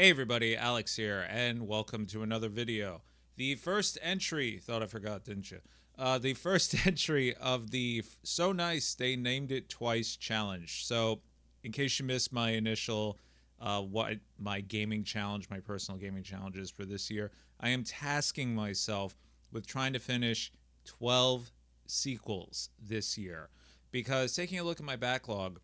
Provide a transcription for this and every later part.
Hey everybody, Alex here, and welcome to another video. The first entry, thought I forgot, didn't you? The first entry of the So Nice They Named It Twice challenge. So, in case you missed my initial, what my gaming challenge, my personal gaming challenges for this year, I am tasking myself with trying to finish 12 sequels this year. Because taking a look at my backlog,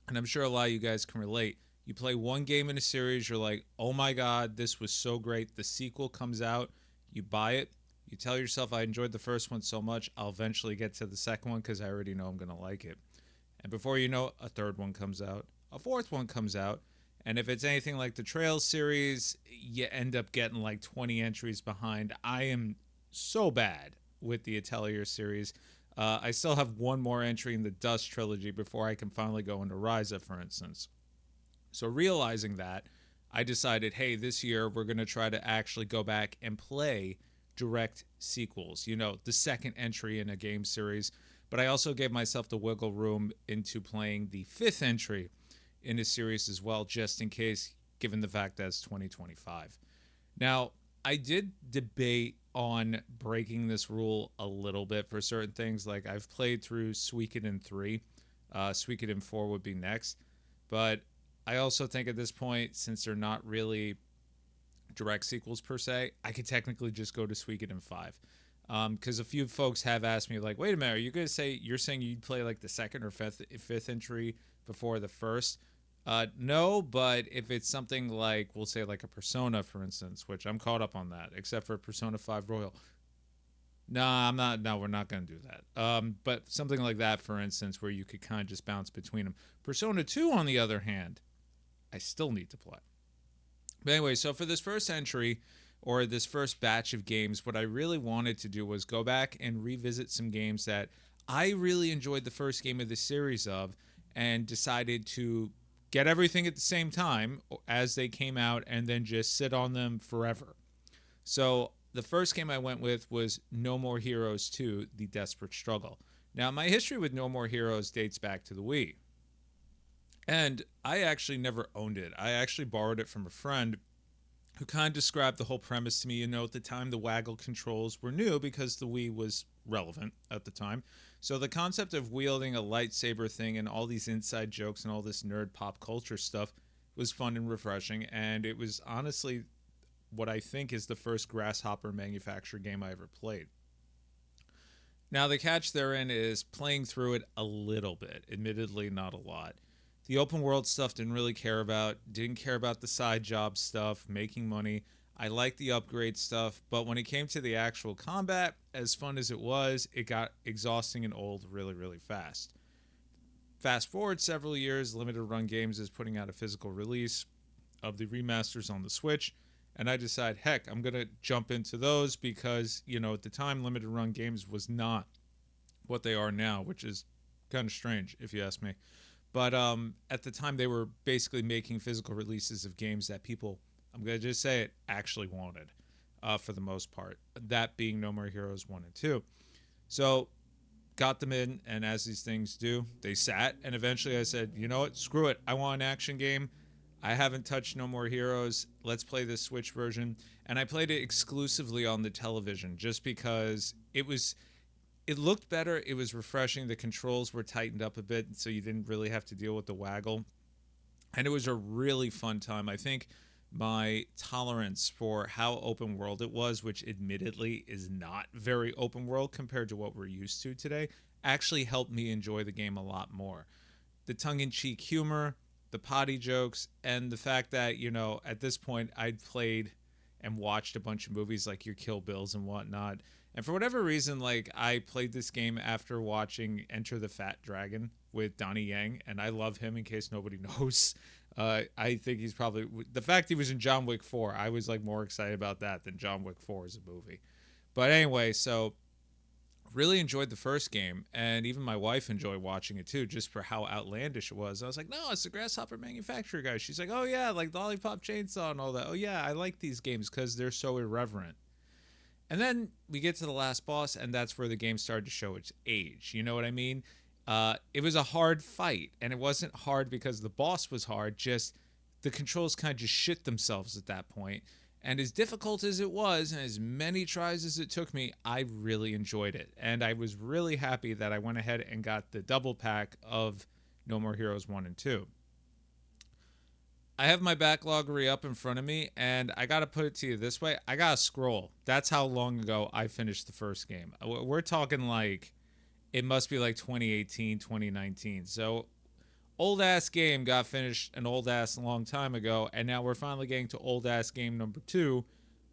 and I'm sure a lot of you guys can relate. You play one game in a series, you're like, oh my God, this was so great. The sequel comes out, you buy it, you tell yourself, I enjoyed the first one so much, I'll eventually get to the second one because I already know I'm going to like it. And before you know it, a third one comes out, a fourth one comes out. And if it's anything like the Trails series, you end up getting like 20 entries behind. I am so bad with the Atelier series. I still have one more entry in the Dust trilogy before I can finally go into Ryza, for instance. So realizing that, I decided, hey, this year we're going to try to actually go back and play direct sequels. You know, the second entry in a game series. But I also gave myself the wiggle room into playing the fifth entry in a series as well, just in case, given the fact that it's 2025. Now, I did debate on breaking this rule a little bit for certain things. Like I've played through Suikoden 3. Suikoden 4 would be next. But I also think at this point, since they're not really direct sequels per se, I could technically just go to Suikoden 5. Because a few folks have asked me, like, wait a minute, are you going to say, you're saying you'd play like the second or fifth entry before the first? No, but if it's something like, we'll say like a Persona, for instance, which I'm caught up on that, except for Persona 5 Royal. No, I'm not. No, we're not going to do that. But something like that, for instance, where you could kind of just bounce between them. Persona 2, on the other hand, I still need to play. But anyway, so for this first entry, or this first batch of games, what I really wanted to do was go back and revisit some games that I really enjoyed the first game of the series of, and decided to get everything at the same time as they came out and then just sit on them forever. So the first game I went with was No More Heroes 2, The Desperate Struggle. Now, my history with No More Heroes dates back to the Wii. And I actually never owned it. I actually borrowed it from a friend who kind of described the whole premise to me. You know, at the time, the waggle controls were new because the Wii was relevant at the time. So the concept of wielding a lightsaber thing and all these inside jokes and all this nerd pop culture stuff was fun and refreshing. And it was honestly what I think is the first Grasshopper manufactured game I ever played. Now, the catch therein is playing through it a little bit, admittedly, not a lot. The open world stuff didn't care about the side job stuff, making money. I liked the upgrade stuff, but when it came to the actual combat, as fun as it was, it got exhausting and old really, really fast. Fast forward several years, Limited Run Games is putting out a physical release of the remasters on the Switch, and I decide, heck, I'm going to jump into those because, you know, at the time, Limited Run Games was not what they are now, which is kind of strange, if you ask me. But at the time, they were basically making physical releases of games that people, I'm going to just say it, actually wanted for the most part. That being No More Heroes 1 and 2. So got them in, and as these things do, they sat. And eventually I said, you know what, screw it. I want an action game. I haven't touched No More Heroes. Let's play this Switch version. And I played it exclusively on the television just because it looked better. It was refreshing. The controls were tightened up a bit, so you didn't really have to deal with the waggle. And it was a really fun time. I think my tolerance for how open world it was, which admittedly is not very open world compared to what we're used to today, actually helped me enjoy the game a lot more. The tongue-in-cheek humor, the potty jokes, and the fact that, you know, at this point I'd played and watched a bunch of movies like your Kill Bills and whatnot. And for whatever reason, like, I played this game after watching Enter the Fat Dragon with Donnie Yang, and I love him in case nobody knows. I think he's probably, the fact he was in John Wick 4, I was like more excited about that than John Wick 4 as a movie. But anyway, so really enjoyed the first game, and even my wife enjoyed watching it too, just for how outlandish it was. I was like, no, it's the Grasshopper manufacturer guy. She's like, oh yeah, like Lollipop Chainsaw and all that. Oh yeah, I like these games because they're so irreverent. And then we get to the last boss, and that's where the game started to show its age. You know what I mean? It was a hard fight, and it wasn't hard because the boss was hard, just the controls kind of just shit themselves at that point. And as difficult as it was, and as many tries as it took me, I really enjoyed it. And I was really happy that I went ahead and got the double pack of No More Heroes 1 and 2. I have my backlog re-up in front of me, and I got to put it to you this way. I got to scroll. That's how long ago I finished the first game. We're talking like, it must be like 2018, 2019. So, old ass game got finished an old ass long time ago, and now we're finally getting to old ass game number 2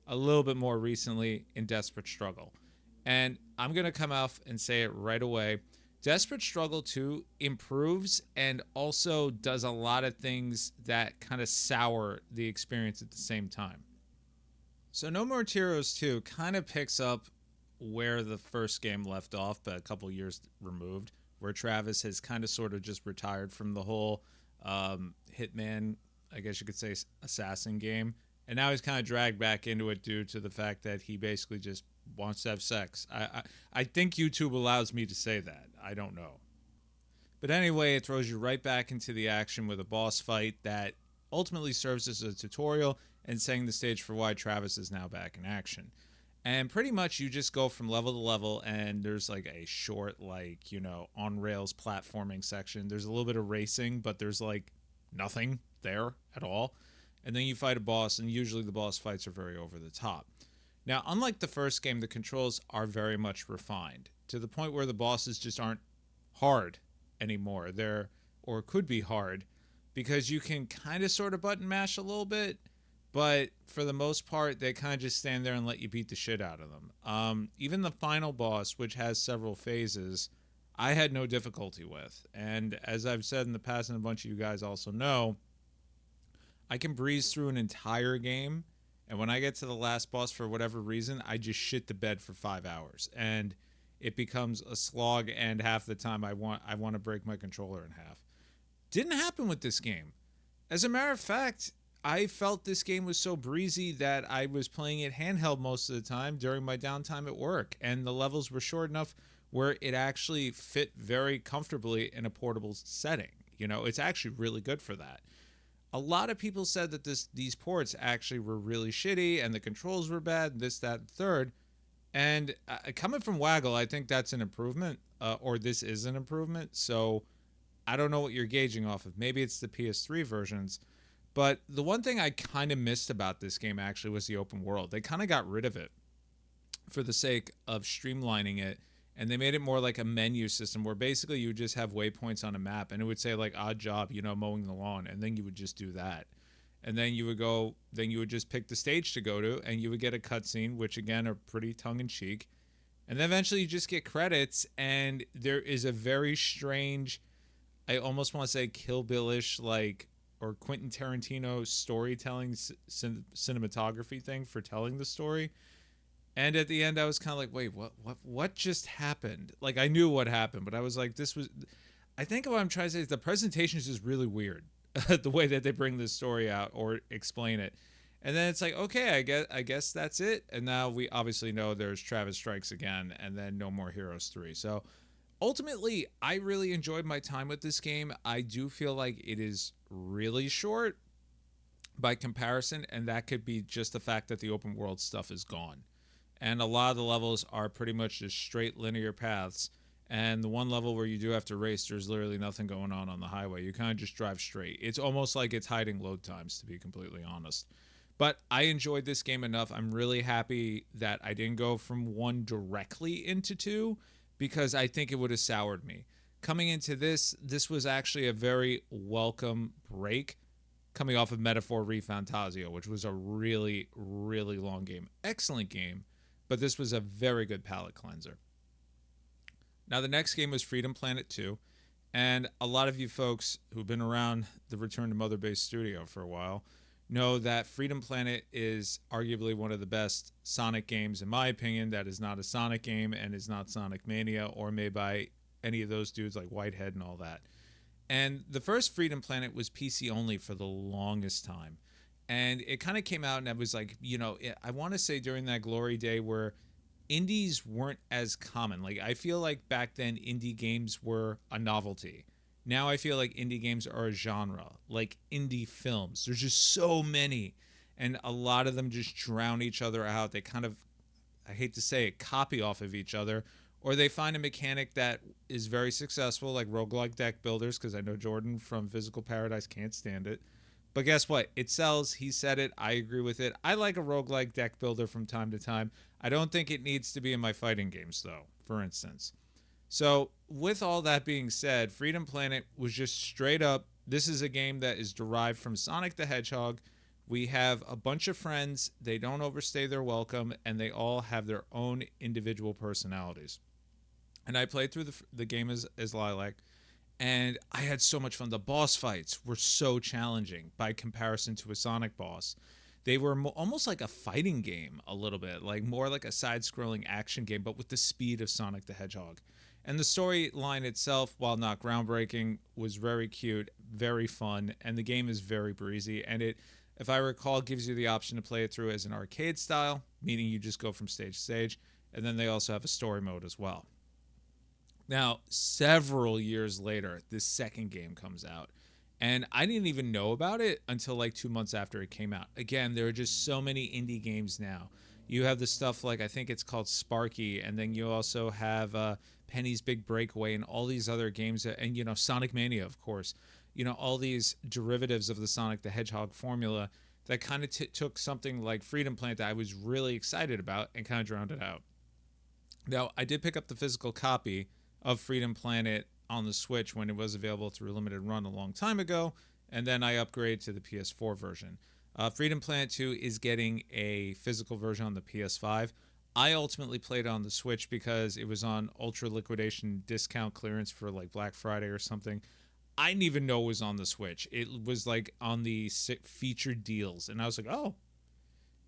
a little bit more recently in Desperate Struggle. And I'm going to come out and say it right away. Desperate Struggle 2 improves and also does a lot of things that kind of sour the experience at the same time. So No More Heroes 2 kind of picks up where the first game left off, but a couple years removed, where Travis has kind of sort of just retired from the whole Hitman, I guess you could say, assassin game. And now he's kind of dragged back into it due to the fact that he basically just wants to have sex. I think YouTube allows me to say that. I don't know. But anyway, it throws you right back into the action with a boss fight that ultimately serves as a tutorial and setting the stage for why Travis is now back in action. And pretty much you just go from level to level, and there's like a short, like, you know, on rails platforming section. There's a little bit of racing, but there's like nothing there at all. And then you fight a boss, and usually the boss fights are very over the top. Now, unlike the first game, the controls are very much refined to the point where the bosses just aren't hard anymore. They're, or could be hard, because you can kind of sort of button mash a little bit, but for the most part, they kind of just stand there and let you beat the shit out of them. Even the final boss, which has several phases, I had no difficulty with. And as I've said in the past, and a bunch of you guys also know, I can breeze through an entire game, and when I get to the last boss, for whatever reason, I just shit the bed for 5 hours, and it becomes a slog, and half the time I want to break my controller in half. Didn't happen with this game. As a matter of fact, I felt this game was so breezy that I was playing it handheld most of the time during my downtime at work, and the levels were short enough where it actually fit very comfortably in a portable setting. You know, it's actually really good for that. A lot of people said that these ports actually were really shitty and the controls were bad, this, that, and third. And coming from Waggle, I think that's an improvement, or this is an improvement. So I don't know what you're gauging off of. Maybe it's the PS3 versions. But the one thing I kind of missed about this game actually was the open world. They kind of got rid of it for the sake of streamlining it. And they made it more like a menu system where basically you would just have waypoints on a map, and it would say like odd job, you know, mowing the lawn. And then you would just do that. And then you would just pick the stage to go to, and you would get a cutscene, which again are pretty tongue in cheek. And then eventually you just get credits, and there is a very strange, I almost want to say Kill Bill-ish, like, or Quentin Tarantino storytelling cinematography thing for telling the story. And at the end, I was kind of like, wait, what just happened? Like, I knew what happened, but I was like, I think what I'm trying to say is the presentation is just really weird, the way that they bring this story out or explain it. And then it's like, okay, I guess that's it. And now we obviously know there's Travis Strikes Again, and then No More Heroes 3. So ultimately, I really enjoyed my time with this game. I do feel like it is really short by comparison, and that could be just the fact that the open world stuff is gone. And a lot of the levels are pretty much just straight linear paths. And the one level where you do have to race, there's literally nothing going on the highway. You kind of just drive straight. It's almost like it's hiding load times, to be completely honest. But I enjoyed this game enough. I'm really happy that I didn't go from 1 directly into 2, because I think it would have soured me. Coming into this was actually a very welcome break, coming off of Metaphor ReFantasio, which was a really, really long game. Excellent game. But this was a very good palate cleanser. Now, the next game was Freedom Planet 2. And a lot of you folks who've been around the Return to Mother Base studio for a while know that Freedom Planet is arguably one of the best Sonic games, in my opinion, that is not a Sonic game and is not Sonic Mania or made by any of those dudes like Whitehead and all that. And the first Freedom Planet was PC only for the longest time. And it kind of came out, and I was like, you know, I want to say during that glory day where indies weren't as common. Like, I feel like back then indie games were a novelty. Now I feel like indie games are a genre, like indie films. There's just so many, and a lot of them just drown each other out. They kind of, I hate to say it, copy off of each other, or they find a mechanic that is very successful, like roguelike deck builders, because I know Jordan from Physical Paradise can't stand it. But guess what? It sells. He said it. I agree with it. I like a roguelike deck builder from time to time. I don't think it needs to be in my fighting games, though, for instance. So, with all that being said, Freedom Planet was just straight up. This is a game that is derived from Sonic the Hedgehog. We have a bunch of friends. They don't overstay their welcome, and they all have their own individual personalities. And I played through the game as Lilac, and I had so much fun. The boss fights were so challenging by comparison to a Sonic boss. They were almost like a fighting game, a little bit, like more like a side-scrolling action game, but with the speed of Sonic the Hedgehog. And the storyline itself, while not groundbreaking, was very cute, very fun, and the game is very breezy. And it, if I recall, gives you the option to play it through as an arcade style, meaning you just go from stage to stage. And then they also have a story mode as well. Now, several years later, this second game comes out. And I didn't even know about it until like 2 months after it came out. Again, there are just so many indie games now. You have the stuff like, I think it's called Sparky, and then you also have Penny's Big Breakaway and all these other games, and, Sonic Mania, of course. All these derivatives of the Sonic the Hedgehog formula that kind of took something like Freedom Planet that I was really excited about and kind of drowned it out. Now, I did pick up the physical copy of Freedom Planet on the Switch when it was available through limited run a long time ago, and then I upgraded to the PS4 version. Freedom Planet 2 is getting a physical version on the PS5. I ultimately played it on the Switch because it was on Ultra Liquidation discount clearance for like Black Friday or something. I didn't even know it was on the Switch. It was like on the featured deals, and I was like, oh.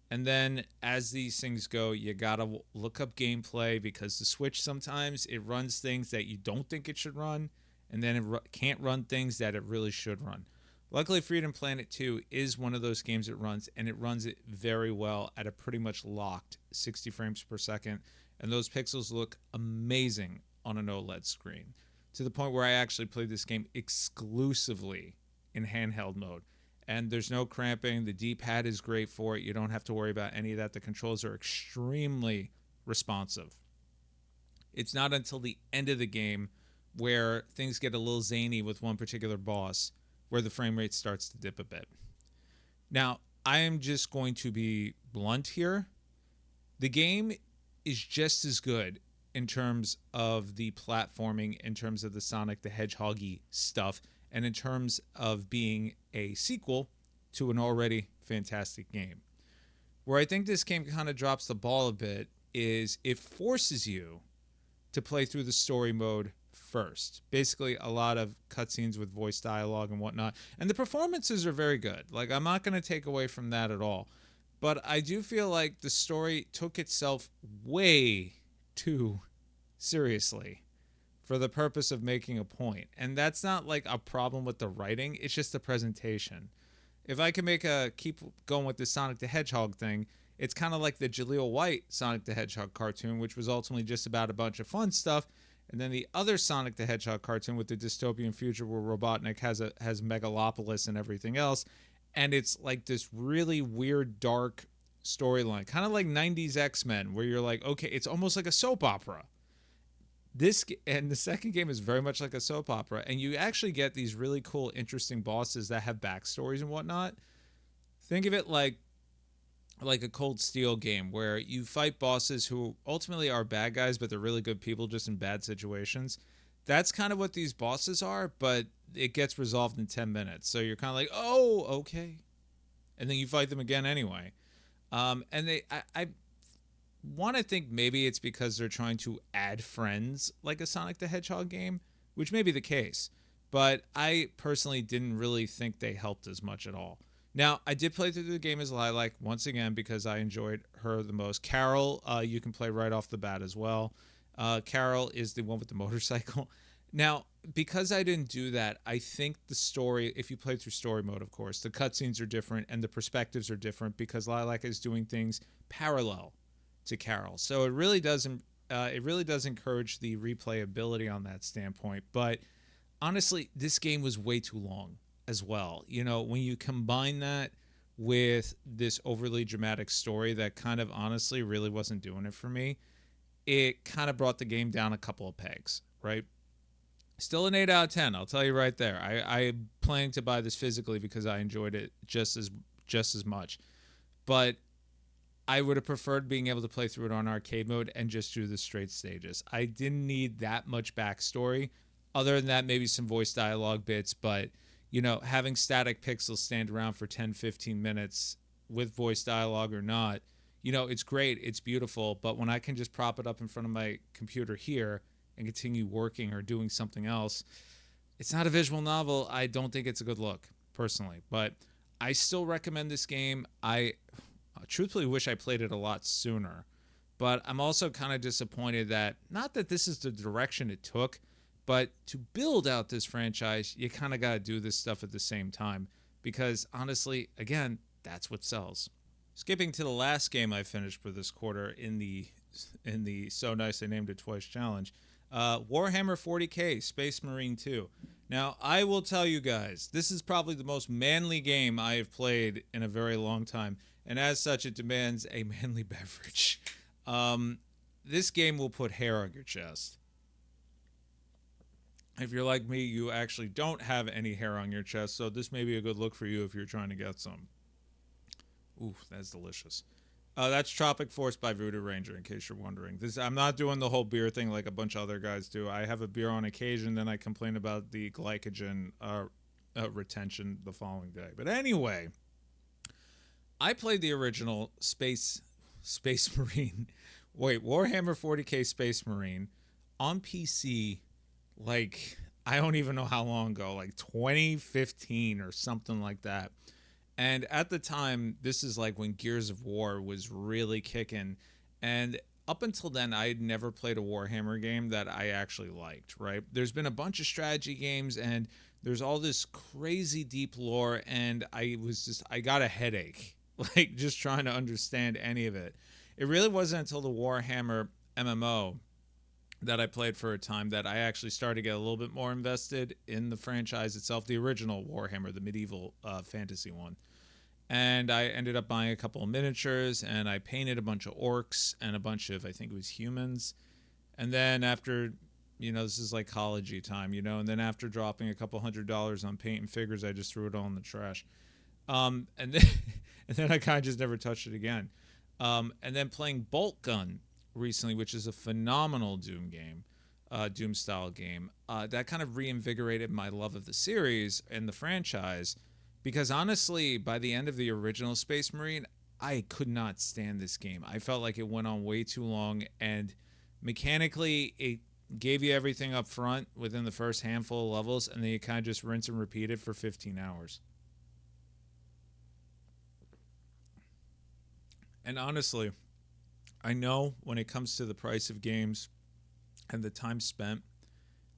And then as these things go, you gotta look up gameplay because the Switch sometimes it runs things that you don't think it should run, and then it can't run things that it really should run. Luckily, Freedom Planet 2 is one of those games it runs, and it runs it very well at a pretty much locked 60 frames per second, and those pixels look amazing on an OLED screen, to the point where I actually played this game exclusively in handheld mode. And there's no cramping. The D-pad is great for it. You don't have to worry about any of that. The controls are extremely responsive. It's not until the end of the game where things get a little zany with one particular boss where the frame rate starts to dip a bit. Now, I am just going to be blunt here. The game is just as good in terms of the platforming, in terms of the Sonic the Hedgehog-y stuff, and in terms of being a sequel to an already fantastic game. Where I think this game kind of drops the ball a bit is it forces you to play through the story mode first. Basically, a lot of cutscenes with voice dialogue and whatnot. And the performances are very good. Like, I'm not going to take away from that at all. But I do feel like the story took itself way too seriously for the purpose of making a point. And that's not like a problem with the writing, it's just the presentation. If I can keep going with the Sonic the Hedgehog thing, it's kind of like the Jaleel White Sonic the Hedgehog cartoon, which was ultimately just about a bunch of fun stuff. And then the other Sonic the Hedgehog cartoon with the dystopian future where Robotnik has Megalopolis and everything else. And it's like this really weird, dark storyline, kind of like 90s X-Men, where you're like, okay, it's almost like a soap opera. And the second game is very much like a soap opera, and you actually get these really cool, interesting bosses that have backstories and whatnot. Think of it like a Cold Steel game where you fight bosses who ultimately are bad guys, but they're really good people just in bad situations. That's kind of what these bosses are, but it gets resolved in 10 minutes. So you're kind of like, oh, okay. And then you fight them again anyway. I want to think maybe it's because they're trying to add friends like a Sonic the Hedgehog game, which may be the case. But I personally didn't really think they helped as much at all. Now, I did play through the game as Lilac once again because I enjoyed her the most. Carol, you can play right off the bat as well. Carol is the one with the motorcycle. Now, because I didn't do that, I think the story, if you play through story mode, of course, the cutscenes are different and the perspectives are different because Lilac is doing things parallel to Carol. So it really does encourage the replayability on that standpoint. But honestly, this game was way too long as well. You know, when you combine that with this overly dramatic story that kind of honestly really wasn't doing it for me, it kind of brought the game down a couple of pegs, right? Still an 8 out of 10, I'll tell you right there. I'm planning to buy this physically because I enjoyed it just as much. But I would have preferred being able to play through it on arcade mode and just do the straight stages. I didn't need that much backstory. Other than that, maybe some voice dialogue bits, but having static pixels stand around for 10, 15 minutes with voice dialogue or not, it's great, it's beautiful, but when I can just prop it up in front of my computer here and continue working or doing something else, it's not a visual novel. I don't think it's a good look, personally, but I still recommend this game. I truthfully wish I played it a lot sooner, but I'm also kind of disappointed that, not that this is the direction it took, but to build out this franchise, you kind of got to do this stuff at the same time because honestly, again, that's what sells. Skipping to the last game I finished for this quarter in the So Nice I Named It Twice challenge, Warhammer 40K Space Marine 2. Now, I will tell you guys, this is probably the most manly game I have played in a very long time, and as such, it demands a manly beverage. This game will put hair on your chest. If you're like me, you actually don't have any hair on your chest, so this may be a good look for you if you're trying to get some. Ooh, that's delicious. That's Tropic Force by Voodoo Ranger, in case you're wondering. I'm not doing the whole beer thing like a bunch of other guys do. I have a beer on occasion, then I complain about the glycogen retention the following day. But anyway, I played the original Space Marine. Wait, Warhammer 40K Space Marine on PC, like, I don't even know how long ago, like 2015 or something like that. And at the time, this is like when Gears of War was really kicking. And up until then, I had never played a Warhammer game that I actually liked, right? There's been a bunch of strategy games and there's all this crazy deep lore. And I got a headache, like just trying to understand any of it. It really wasn't until the Warhammer MMO that I played for a time that I actually started to get a little bit more invested in the franchise itself, the original Warhammer, the medieval fantasy one. And I ended up buying a couple of miniatures, and I painted a bunch of orcs and a bunch of, I think it was humans. And then after, this is like college-y time, and then after dropping a couple $100 on paint and figures, I just threw it all in the trash. And then and then I kind of just never touched it again. And then playing Bolt Gun recently, which is a phenomenal Doom game, Doom style game, that kind of reinvigorated my love of the series and the franchise, because honestly, by the end of the original Space Marine, I could not stand this game. I felt like it went on way too long, and mechanically it gave you everything up front within the first handful of levels, and then you kind of just rinse and repeat it for 15 hours. And honestly, I know when it comes to the price of games and the time spent,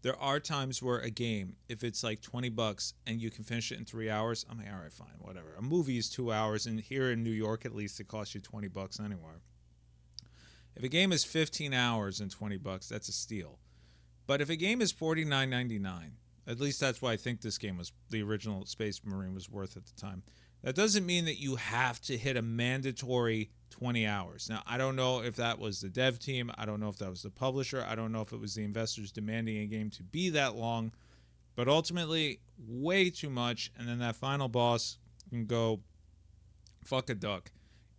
there are times where a game, if it's like $20 and you can finish it in 3 hours, I'm like, all right, fine, whatever. A movie is 2 hours, and here in New York, at least, it costs you $20 anywhere. If a game is 15 hours and $20, that's a steal. But if a game is $49.99, at least that's why I think this game was, the original Space Marine, was worth at the time. That doesn't mean that you have to hit a mandatory 20 hours. Now, I don't know if that was the dev team. I don't know if that was the publisher. I don't know if it was the investors demanding a game to be that long. But ultimately, way too much. And then that final boss can go fuck a duck.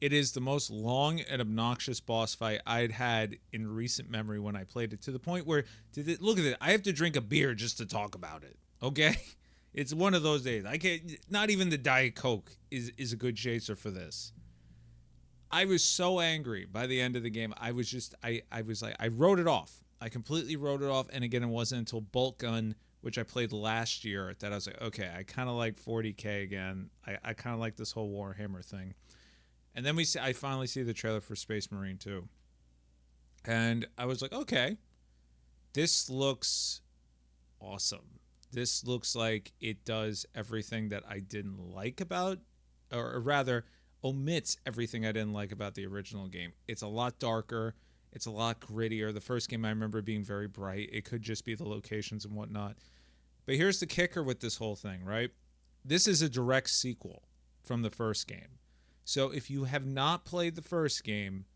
It is the most long and obnoxious boss fight I'd had in recent memory when I played it, to the point where, look at it, I have to drink a beer just to talk about it. Okay? It's one of those days. I can't. Not even the Diet Coke is a good chaser for this. I was so angry by the end of the game. I was like, I wrote it off. I completely wrote it off. And again, it wasn't until Bolt Gun, which I played last year, that I was like, okay, I kind of like 40K again. I kind of like this whole Warhammer thing. And then I finally see the trailer for Space Marine 2. And I was like, okay, this looks awesome. This looks like it does everything that I didn't like about, or rather, omits everything I didn't like about the original game. It's a lot darker. It's a lot grittier. The first game I remember being very bright. It could just be the locations and whatnot. But here's the kicker with this whole thing, right? This is a direct sequel from the first game. So if you have not played the first game,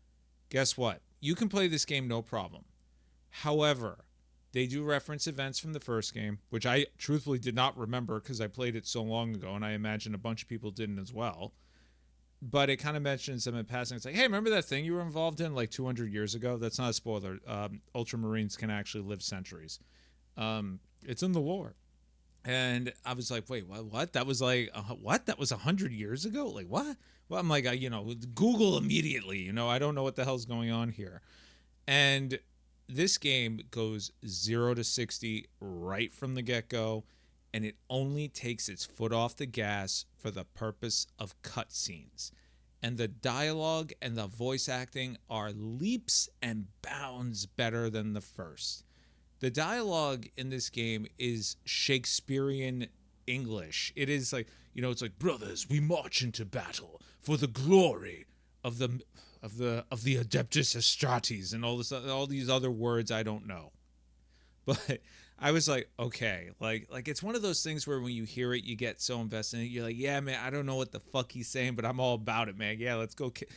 guess what? You can play this game no problem. However, they do reference events from the first game, which I truthfully did not remember because I played it so long ago, and I imagine a bunch of people didn't as well. But it kind of mentions them in passing. It's like, hey, remember that thing you were involved in like 200 years ago? That's not a spoiler. Ultramarines can actually live centuries. It's in the lore. And I was like, wait, what? That was like, what? That was 100 years ago? Like, what? Well, I'm like, Google immediately. I don't know what the hell's going on here. And this game goes 0 to 60 right from the get-go, and it only takes its foot off the gas for the purpose of cutscenes. And the dialogue and the voice acting are leaps and bounds better than the first. The dialogue in this game is Shakespearean English. It is like, it's like, brothers, we march into battle for the glory of the Adeptus Astartes and all these other words I don't know. But I was like, okay, like it's one of those things where when you hear it, you get so invested in it. You're like, yeah, man, I don't know what the fuck he's saying, but I'm all about it, man. Yeah, let's go kick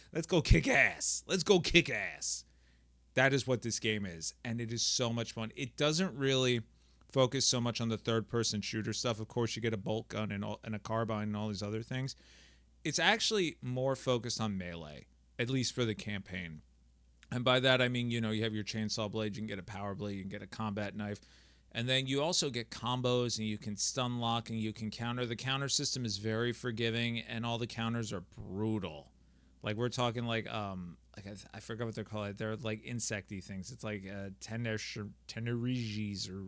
ass. Let's go kick ass. That is what this game is, and it is so much fun. It doesn't really focus so much on the third-person shooter stuff. Of course, you get a bolt gun and a carbine and all these other things. It's actually more focused on melee, at least for the campaign. And by that, I mean, you have your chainsaw blade, you can get a power blade, you can get a combat knife. And then you also get combos, and you can stun lock, and you can counter. The counter system is very forgiving, and all the counters are brutal. Like, we're talking like I forgot what they're called. They're like insecty things. It's like Tenerigis or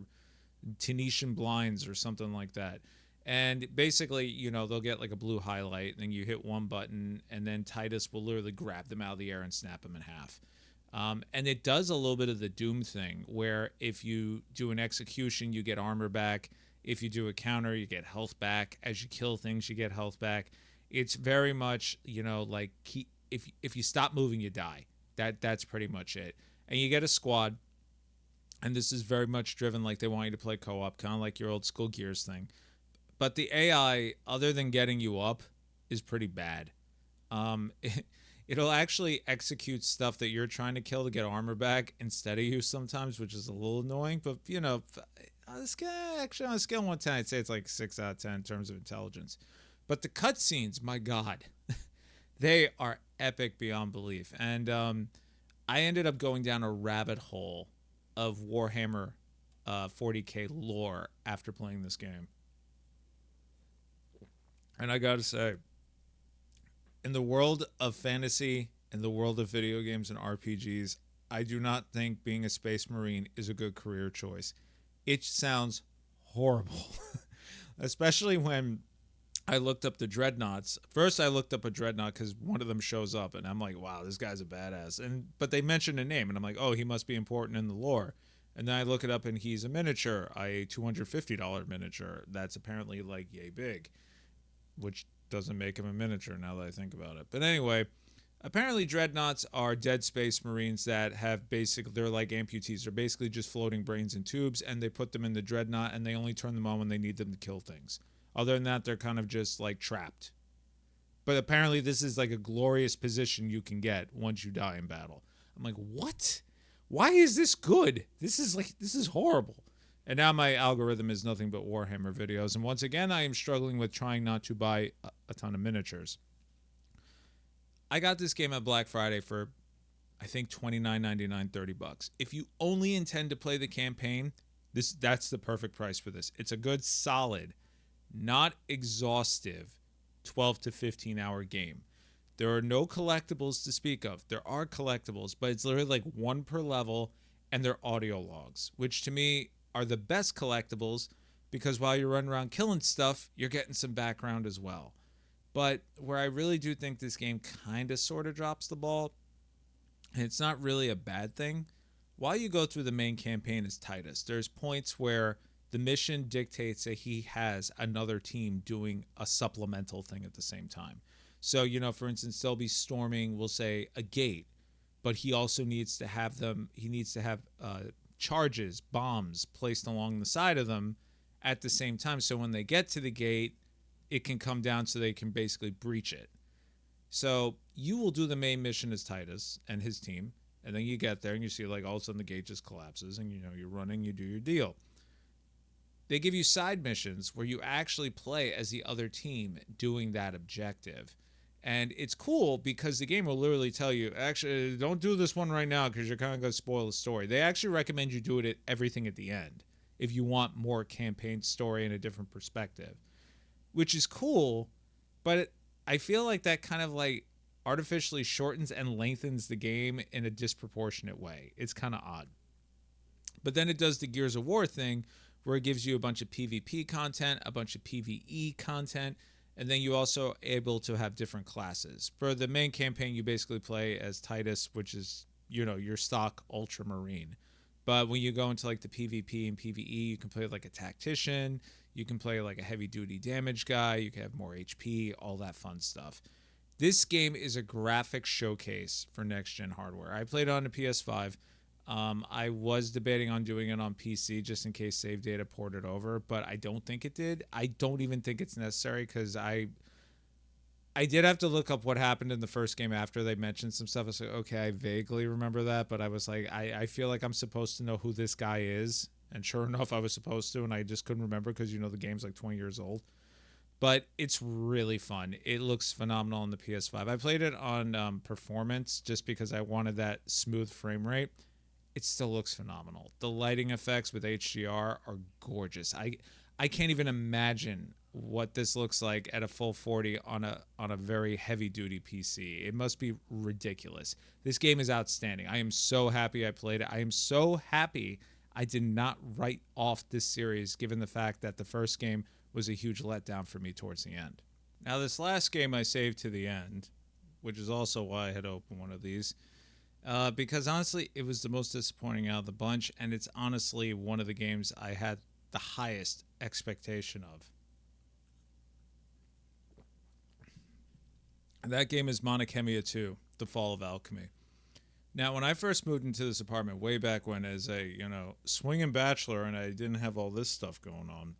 Tenetian blinds or something like that. And basically, they'll get like a blue highlight, and then you hit one button, and then Titus will literally grab them out of the air and snap them in half. And it does a little bit of the Doom thing, where if you do an execution, you get armor back. If you do a counter, you get health back. As you kill things, you get health back. It's very much, like if you stop moving, you die. That's pretty much it. And you get a squad, and this is very much driven like they want you to play co-op, kind of like your old school Gears thing. But the AI, other than getting you up, is pretty bad. It'll actually execute stuff that you're trying to kill to get armor back instead of you sometimes, which is a little annoying. But, on a scale of 1 to 10, I'd say it's like 6 out of 10 in terms of intelligence. But the cutscenes, my God, they are epic beyond belief. And I ended up going down a rabbit hole of Warhammer 40K lore after playing this game. And I gotta say, in the world of fantasy, in the world of video games and RPGs, I do not think being a Space Marine is a good career choice. It sounds horrible. Especially when I looked up the Dreadnoughts. First, I looked up a Dreadnought because one of them shows up, and I'm like, wow, this guy's a badass. But they mentioned a name, and I'm like, oh, he must be important in the lore. And then I look it up, and he's a miniature, a $250 miniature that's apparently like yay big, which doesn't make him a miniature now that I think about it. But anyway, apparently Dreadnoughts are dead Space Marines that have they're like amputees. They're basically just floating brains in tubes, and they put them in the Dreadnought, and they only turn them on when they need them to kill things. Other than that, they're kind of just like trapped. But apparently this is like a glorious position you can get once you die in battle. I'm like, what? Why is this good? This is horrible. And now my algorithm is nothing but Warhammer videos. And once again, I am struggling with trying not to buy a ton of miniatures. I got this game at Black Friday for, I think, $29.99, $30. If you only intend to play the campaign, that's the perfect price for this. It's a good, solid, not exhaustive 12 to 15 hour game. There are no collectibles to speak of. There are collectibles, but it's literally like one per level, and they're audio logs, which to me are the best collectibles because while you're running around killing stuff, you're getting some background as well. But where I really do think this game kind of sort of drops the ball, and it's not really a bad thing, while you go through the main campaign as Titus, there's points where the mission dictates that he has another team doing a supplemental thing at the same time. So, for instance, they'll be storming, we'll say, a gate, but he also needs to have charges, bombs placed along the side of them, at the same time. So when they get to the gate, it can come down so they can basically breach it. So you will do the main mission as Titus and his team, and then you get there and you see like all of a sudden the gate just collapses, and you're running, you do your deal. They give you side missions where you actually play as the other team doing that objective. And it's cool because the game will literally tell you, actually, don't do this one right now because you're kind of going to spoil the story. They actually recommend you do it at everything at the end if you want more campaign story and a different perspective, which is cool. But I feel like that kind of like artificially shortens and lengthens the game in a disproportionate way. It's kind of odd. But then it does the Gears of War thing where it gives you a bunch of PvP content, a bunch of PvE content, and then you also able to have different classes. For the main campaign, you basically play as Titus, which is, your stock ultramarine. But when you go into like the PvP and PvE, you can play like a tactician, you can play like a heavy duty damage guy, you can have more HP, all that fun stuff. This game is a graphic showcase for next gen hardware. I played it on the PS5. I was debating on doing it on PC just in case save data ported over, but I don't think it did. I don't even think it's necessary because I did have to look up what happened in the first game after they mentioned some stuff. I was like, okay, I vaguely remember that, but I was like, I feel like I'm supposed to know who this guy is. And sure enough, I was supposed to, and I just couldn't remember because, the game's like 20 years old. But it's really fun. It looks phenomenal on the PS5. I played it on performance just because I wanted that smooth frame rate. It still looks phenomenal. The lighting effects with HDR are gorgeous. I can't even imagine what this looks like at a full 40 on a very heavy duty PC. It must be ridiculous. This game is outstanding. I am so happy I played it. I am so happy I did not write off this series given the fact that the first game was a huge letdown for me towards the end. Now this last game I saved to the end, which is also why I had to open one of these. Because honestly, it was the most disappointing out of the bunch, and it's honestly one of the games I had the highest expectation of. And that game is Monachemia 2, The Fall of Alchemy. Now, when I first moved into this apartment way back when as a, swinging bachelor and I didn't have all this stuff going on,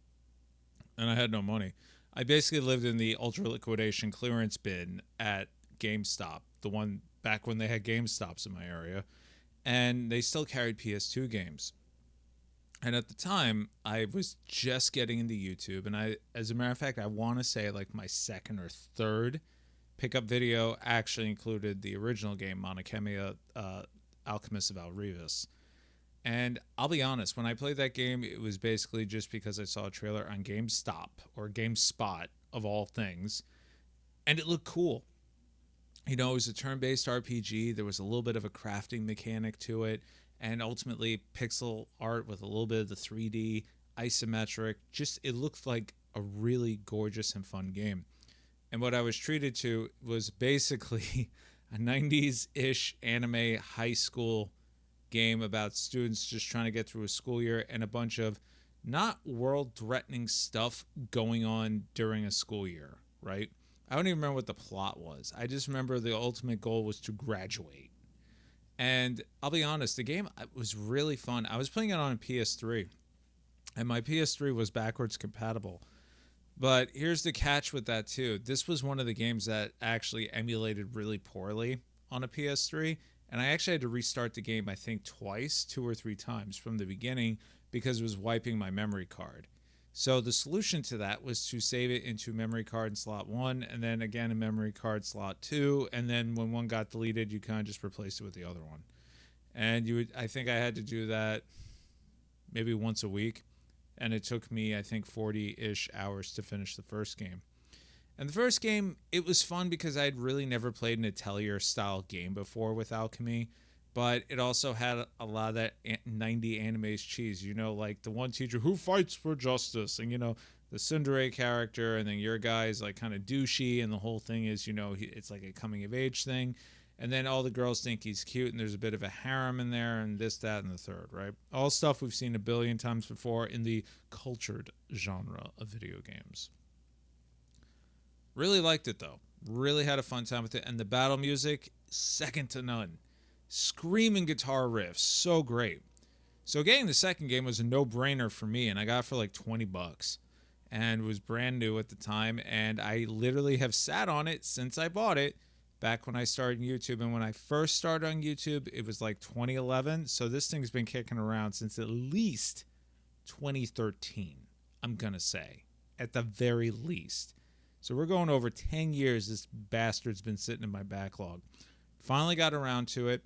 and I had no money, I basically lived in the ultra liquidation clearance bin at GameStop, the one back when they had GameStops in my area, and they still carried PS2 games. And at the time, I was just getting into YouTube, and as a matter of fact, I want to say like my second or third pickup video actually included the original game, Monachemia, Alchemist of Alrevis. And I'll be honest, when I played that game, it was basically just because I saw a trailer on GameStop, or GameSpot of all things, and it looked cool. It was a turn-based RPG. There was a little bit of a crafting mechanic to it, and ultimately pixel art with a little bit of the 3D, isometric. Just, it looked like a really gorgeous and fun game. And what I was treated to was basically a 90s-ish anime high school game about students just trying to get through a school year and a bunch of not world-threatening stuff going on during a school year, right? I don't even remember what the plot was. I just remember the ultimate goal was to graduate. And I'll be honest, the game was really fun. I was playing it on a PS3, and my PS3 was backwards compatible. But here's the catch with that, too. This was one of the games that actually emulated really poorly on a PS3, and I actually had to restart the game, I think, twice, 2 or 3 times from the beginning because it was wiping my memory card. So the solution to that was to save it into memory card in slot 1, and then again in memory card slot 2, and then when one got deleted, you kind of just replaced it with the other one. And I think I had to do that maybe once a week, and it took me, I think, 40-ish hours to finish the first game. And the first game, it was fun because I had really never played an Atelier-style game before with Alchemy, but it also had a lot of that 90 anime's cheese, like the one teacher who fights for justice, and, the tsundere character, and then your guy is, like, kind of douchey, and the whole thing is, it's like a coming-of-age thing, and then all the girls think he's cute, and there's a bit of a harem in there, and this, that, and the third, right? All stuff we've seen a billion times before in the cultured genre of video games. Really liked it, though. Really had a fun time with it, and the battle music, second to none. Screaming guitar riffs, so great. So getting the second game was a no-brainer for me, and I got it for like $20 and was brand new at the time, and I literally have sat on it since I bought it back when I started YouTube. And when I first started on YouTube, it was like 2011, so this thing's been kicking around since at least 2013, I'm gonna say, at the very least. So we're going over 10 years this bastard's been sitting in my backlog. Finally got around to it,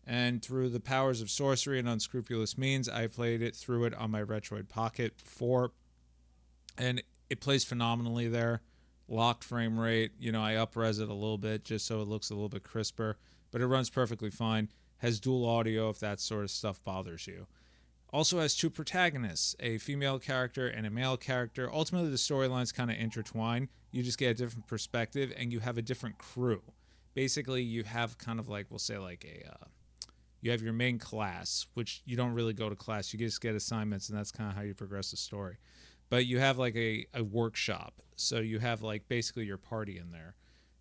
and through the powers of sorcery and unscrupulous means, I played it through it on my Retroid Pocket 4, and it plays phenomenally there. Locked frame rate, I up-res it a little bit just so it looks a little bit crisper, but it runs perfectly fine. Has dual audio if that sort of stuff bothers you. Also has two protagonists, a female character and a male character. Ultimately, the storylines kind of intertwine. You just get a different perspective, and you have a different crew. Basically, you have kind of like, we'll say like you have your main class, which you don't really go to class. You just get assignments, and that's kind of how you progress the story. But you have like a workshop. So you have like basically your party in there.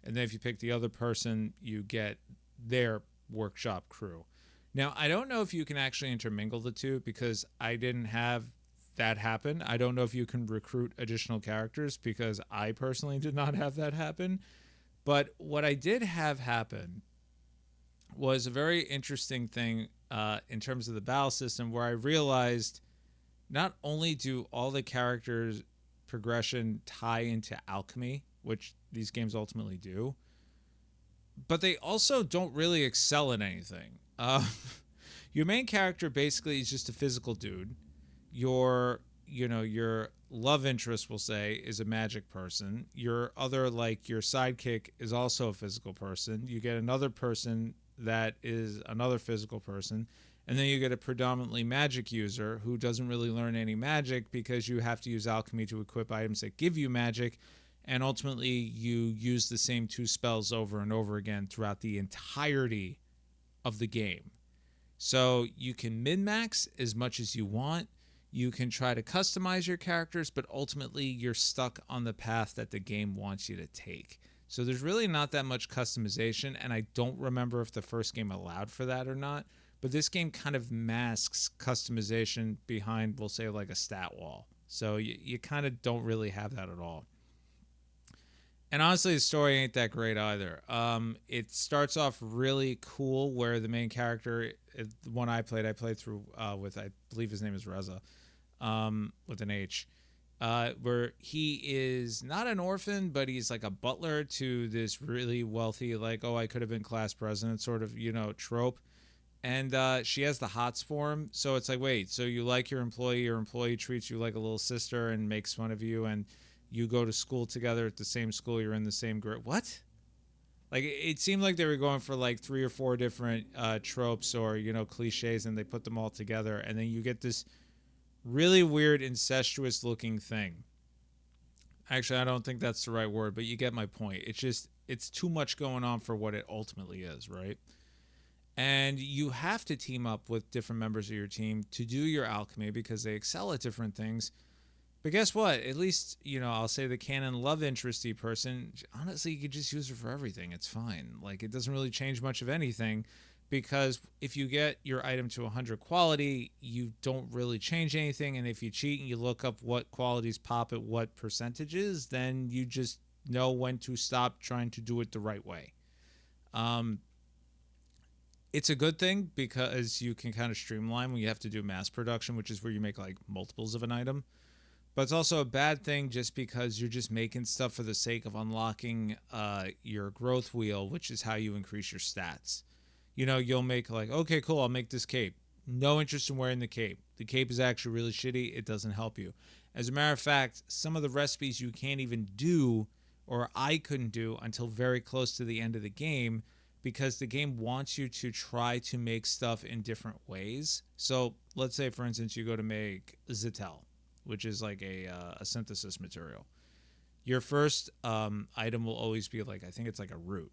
And then if you pick the other person, you get their workshop crew. Now, I don't know if you can actually intermingle the two because I didn't have that happen. I don't know if you can recruit additional characters because I personally did not have that happen. But what I did have happen was a very interesting thing in terms of the battle system, where I realized not only do all the characters' progression tie into alchemy, which these games ultimately do, but they also don't really excel in anything. Your main character basically is just a physical dude. Your love interest, we'll say, is a magic person. Your sidekick is also a physical person. You get another person that is another physical person. And then you get a predominantly magic user who doesn't really learn any magic because you have to use alchemy to equip items that give you magic. And ultimately, you use the same two spells over and over again throughout the entirety of the game. So you can min-max as much as you want. You can try to customize your characters, but ultimately you're stuck on the path that the game wants you to take. So there's really not that much customization, and I don't remember if the first game allowed for that or not. But this game kind of masks customization behind, we'll say, like a stat wall. So you kind of don't really have that at all. And honestly, the story ain't that great either. It starts off really cool where the main character, the one I played through with, I believe his name is Reza, with an H, where he is not an orphan, but he's like a butler to this really wealthy, like, oh, I could have been class president sort of, trope. And she has the hots for him. So it's like, wait, so you like your employee treats you like a little sister and makes fun of you, and you go to school together at the same school, you're in the same group. What? Like, it seemed like they were going for like 3 or 4 different tropes or, cliches, and they put them all together. And then you get this really weird incestuous looking thing. Actually, I don't think that's the right word, but you get my point. It's too much going on for what it ultimately is, right? And you have to team up with different members of your team to do your alchemy because they excel at different things. But guess what? At least, I'll say the canon love interesty person, honestly, you could just use her for everything. It's fine. Like, it doesn't really change much of anything because if you get your item to 100 quality, you don't really change anything. And if you cheat and you look up what qualities pop at what percentages, then you just know when to stop trying to do it the right way. It's a good thing because you can kind of streamline when you have to do mass production, which is where you make like multiples of an item. But it's also a bad thing just because you're just making stuff for the sake of unlocking your growth wheel, which is how you increase your stats. You'll make like, okay, cool, I'll make this cape. No interest in wearing the cape. The cape is actually really shitty. It doesn't help you. As a matter of fact, some of the recipes you can't even do, or I couldn't do until very close to the end of the game, because the game wants you to try to make stuff in different ways. So let's say, for instance, you go to make Zettel, which is like a synthesis material. Your first item will always be like, I think it's like a root,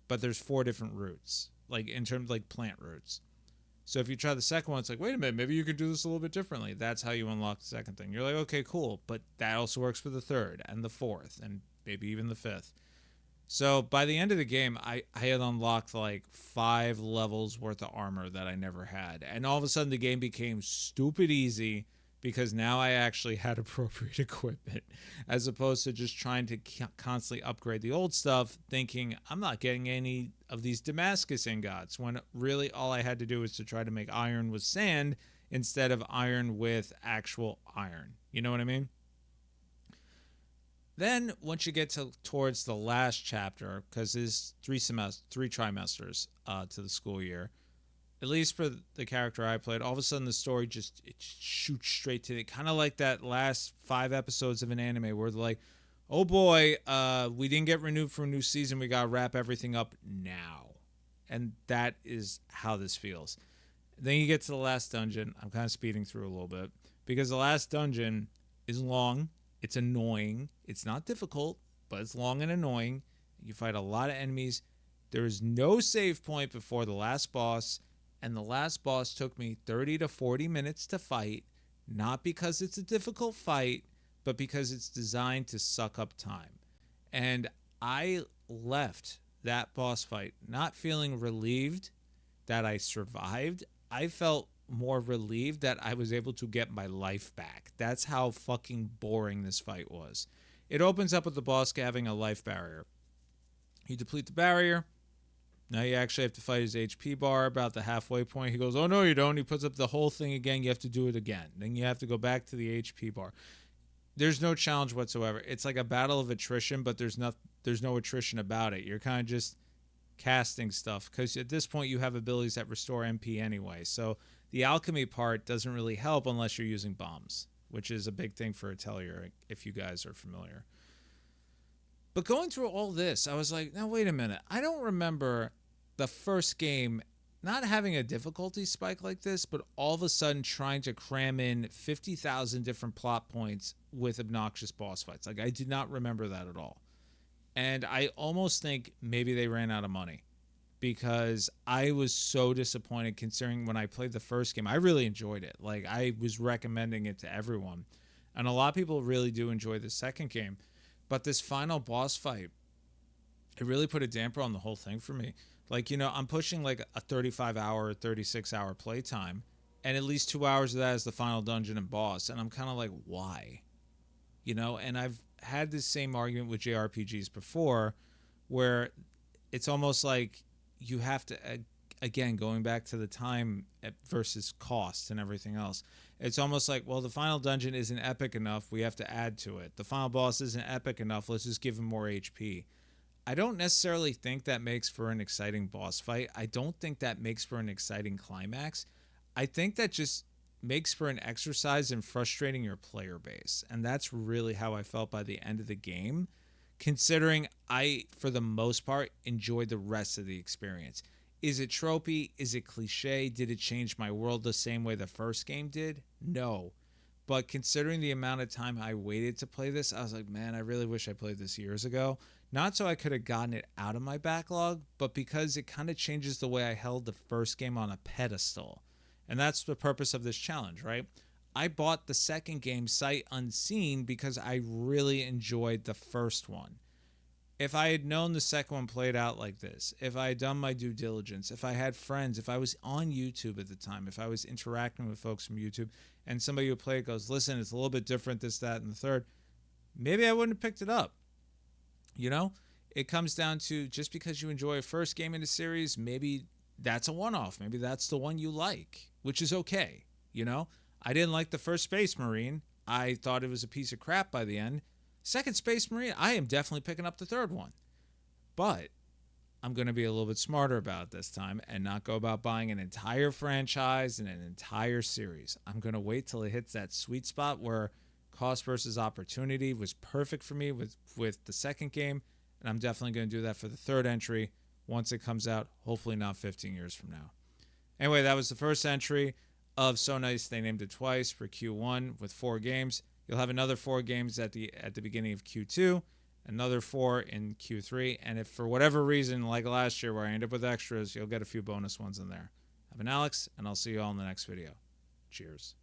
but there's 4 different roots, like in terms of like plant roots. So if you try the second one, it's like, wait a minute, maybe you could do this a little bit differently. That's how you unlock the second thing. You're like, okay, cool, but that also works for the third and the fourth and maybe even the fifth. So by the end of the game, I had unlocked like 5 levels worth of armor that I never had. And all of a sudden the game became stupid easy because now I actually had appropriate equipment as opposed to just trying to constantly upgrade the old stuff, thinking I'm not getting any of these Damascus ingots when really all I had to do was to try to make iron with sand instead of iron with actual iron. You know what I mean? Then once you get towards the last chapter, because there's 3 trimesters to the school year, at least for the character I played, all of a sudden the story just it shoots straight to it, kind of like that last 5 episodes of an anime where they're like, "Oh boy, we didn't get renewed for a new season. We gotta wrap everything up now," and that is how this feels. Then you get to the last dungeon. I'm kind of speeding through a little bit because the last dungeon is long. It's annoying. It's not difficult, but it's long and annoying. You fight a lot of enemies. There is no save point before the last boss, and the last boss took me 30 to 40 minutes to fight, not because it's a difficult fight, but because it's designed to suck up time. And I left that boss fight not feeling relieved that I survived. I felt more relieved that I was able to get my life back. That's how fucking boring this fight was. It opens up with the boss having a life barrier. You deplete the barrier. Now you actually have to fight his HP bar about the halfway point. He goes, "Oh no, you don't." He puts up the whole thing again. You have to do it again. Then you have to go back to the HP bar. There's no challenge whatsoever. It's like a battle of attrition, but there's no attrition about it. You're kind of just casting stuff because at this point you have abilities that restore MP anyway. So the alchemy part doesn't really help unless you're using bombs, which is a big thing for Atelier if you guys are familiar. But going through all this, I was like, now wait a minute. I don't remember the first game not having a difficulty spike like this, but all of a sudden trying to cram in 50,000 different plot points with obnoxious boss fights. Like I did not remember that at all. And I almost think maybe they ran out of money because I was so disappointed considering when I played the first game, I really enjoyed it. Like I was recommending it to everyone. And a lot of people really do enjoy the second game. But this final boss fight, it really put a damper on the whole thing for me. Like, I'm pushing like a 35-hour, 36-hour playtime. And at least 2 hours of that is the final dungeon and boss. And I'm kind of like, why? And I've had this same argument with JRPGs before where it's almost like you have to, again, going back to the time versus cost and everything else, it's almost like, well, the final dungeon isn't epic enough, we have to add to it. The final boss isn't epic enough, let's just give him more HP. I don't necessarily think that makes for an exciting boss fight. I don't think that makes for an exciting climax. I think that just makes for an exercise in frustrating your player base. And that's really how I felt by the end of the game, considering I, for the most part, enjoyed the rest of the experience. Is it tropey? Is it cliche? Did it change my world the same way the first game did? No. But considering the amount of time I waited to play this, I was like, man, I really wish I played this years ago. Not so I could have gotten it out of my backlog, but because it kind of changes the way I held the first game on a pedestal. And that's the purpose of this challenge, right? I bought the second game sight unseen because I really enjoyed the first one. If I had known the second one played out like this, if I had done my due diligence, if I had friends, if I was on YouTube at the time, if I was interacting with folks from YouTube and somebody who played goes, listen, it's a little bit different, this, that, and the third, maybe I wouldn't have picked it up. It comes down to just because you enjoy a first game in the series, maybe that's a one-off. Maybe that's the one you like, which is okay. I didn't like the first Space Marine. I thought it was a piece of crap by the end. Second Space Marine, I am definitely picking up the third one. But I'm going to be a little bit smarter about it this time and not go about buying an entire franchise and an entire series. I'm going to wait till it hits that sweet spot where cost versus opportunity was perfect for me with the second game. And I'm definitely going to do that for the third entry once it comes out, hopefully not 15 years from now. Anyway, that was the first entry of So Nice They Named It Twice for Q1 with 4 games. You'll have another 4 games at the beginning of Q2, another 4 in Q3, and if for whatever reason, like last year where I end up with extras, you'll get a few bonus ones in there. I've been Alex, and I'll see you all in the next video. Cheers.